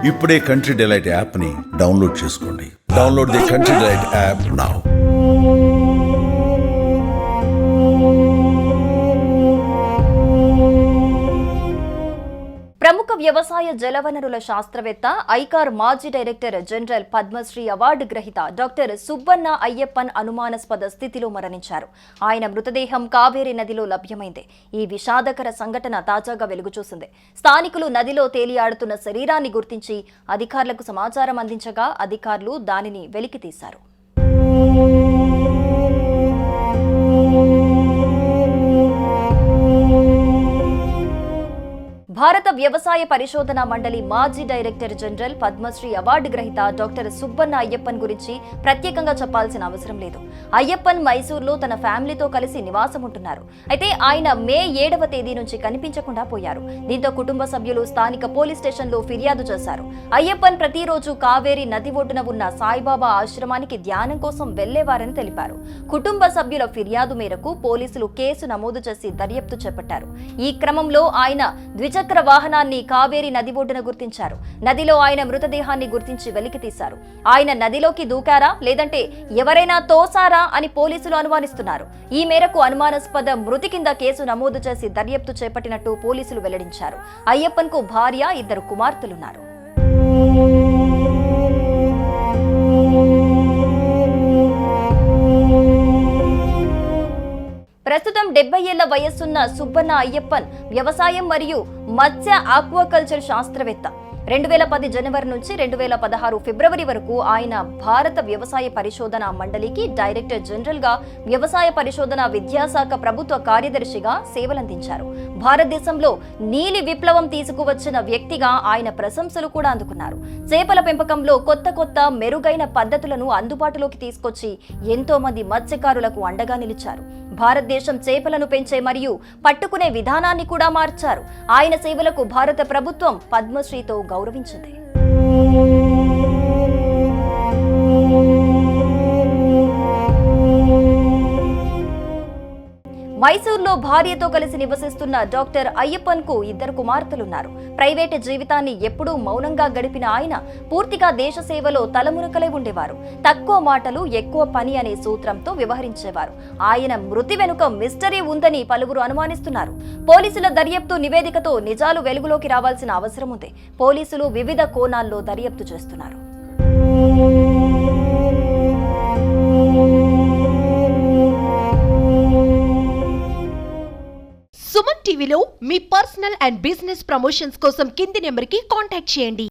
ఇప్పుడే country delight యాప్ని download చేసుకోండి. Download the country delight app now. ప్రముఖ వ్యవసాయ జలవనరుల శాస్త్రవేత్త, ఐకార్ మాజీ డైరెక్టర్ జనరల్, పద్మశ్రీ అవార్డు గ్రహీత డాక్టర్ సుబ్బన్న అయ్యప్పన్ అనుమానాస్పద స్థితిలో మరణించారు. ఆయన మృతదేహం కావేరీ నదిలో లభ్యమైంది. ఈ విషాదకర సంఘటన తాజాగా వెలుగుచూసింది. స్థానికులు నదిలో తేలియాడుతున్న శరీరాన్ని గుర్తించి అధికారులకు సమాచారం అందించగా అధికారులు దానిని వెలికితీశారు. భారత వ్యవసాయ పరిశోధన మండలి మాజీ డైరెక్టర్ జనరల్, పద్మశ్రీ అవార్డు గ్రహీత డాక్టర్ సుబ్బన్న అయ్యప్పన్ గురించి ప్రత్యేకంగా చెప్పాల్సిన అవసరం లేదు. అయ్యప్పన్ మైసూర్లో తన ఫ్యామిలీతో కలిసి నివాసం ఉంటున్నారు. అయితే ఆయన మే 7వ తేదీ నుంచి కనిపించకుండా పోయారు. దీంతో కుటుంబ సభ్యులు స్థానిక పోలీస్ స్టేషన్లో ఫిర్యాదు చేశారు. అయ్యప్పన్ ప్రతిరోజు కావేరీ నది ఒడ్డున ఉన్న సాయిబాబా ఆశ్రమానికి ధ్యానం కోసం వెళ్లేవారని తెలిపారు. కుటుంబ సభ్యుల ఫిర్యాదు మేరకు పోలీసులు కేసు నమోదు చేసి దర్యాప్తు చేపట్టారు. ఈ క్రమంలో ఆయన ద్విచక్ర వాహనాన్ని కావేరీ నది ఒడ్డున గుర్తించారు. నదిలో ఆయన మృతదేహాన్ని గుర్తించి వెలికితీశారు. ఆయన నదిలోకి దూకారా లేదంటే ఎవరైనా తోసారా అని పోలీసులు అనుమానిస్తున్నారు. ఈ మేరకు అనుమానాస్పద మృతి కింద కేసు నమోదు చేసి దర్యాప్తు చేపట్టినట్టు పోలీసులు వెల్లడించారు. అయ్యప్పన్ కు భార్య, 2 కుమార్తెలున్నారు. ప్రస్తుతం 70 ఏళ్ల వయస్సున్న సుబ్బన్న అయ్యప్పన్ వ్యవసాయం మరియు మత్స్య ఆక్వాకల్చర్ శాస్త్రవేత్త. 2010 జనవరి నుంచి 2016 ఫిబ్రవరి వరకు ఆయన భారత వ్యవసాయ పరిశోధన మండలికి డైరెక్టర్ జనరల్ గా, వ్యవసాయ పరిశోధన విద్యాశాఖ ప్రభుత్వ కార్యదర్శిగా సేవలందించారు. భారతదేశంలో నీలి విప్లవం తీసుకువచ్చిన వ్యక్తిగా ఆయన ప్రశంసలు కూడా అందుకున్నారు. చేపల పెంపకంలో కొత్త మెరుగైన పద్ధతులను అందుబాటులోకి తీసుకొచ్చి ఎంతో మంది మత్స్యకారులకు అండగా నిలిచారు. భారతదేశం చేపలను పెంచే మరియు పట్టుకునే విధానాన్ని కూడా మార్చారు. ఆయన సేవలకు భారత ప్రభుత్వం పద్మశ్రీతో గౌరవించింది. మైసూర్లో భార్యతో కలిసి నివసిస్తున్న డాక్టర్ అయ్యప్పన్ కు 2 కుమార్తెలున్నారు. ప్రైవేటు జీవితాన్ని ఎప్పుడూ మౌనంగా గడిపిన ఆయన పూర్తిగా దేశ సేవలో తలమునకలై ఉండేవారు. తక్కువ మాటలు ఎక్కువ పని అనే సూత్రంతో వ్యవహరించేవారు. ఆయన మృతి వెనుక మిస్టరీ ఉందని పలువురు అనుమానిస్తున్నారు. పోలీసుల దర్యాప్తు నివేదికతో నిజాలు వెలుగులోకి రావాల్సిన అవసరం ఉంది. పోలీసులు వివిధ కోణాల్లో దర్యాప్తు చేస్తున్నారు. సుమన్ టీవీలో మీ పర్సనల్ అండ్ బిజినెస్ ప్రమోషన్స్ కోసం కింది నెంబర్కి కాంటాక్ట్ చేయండి.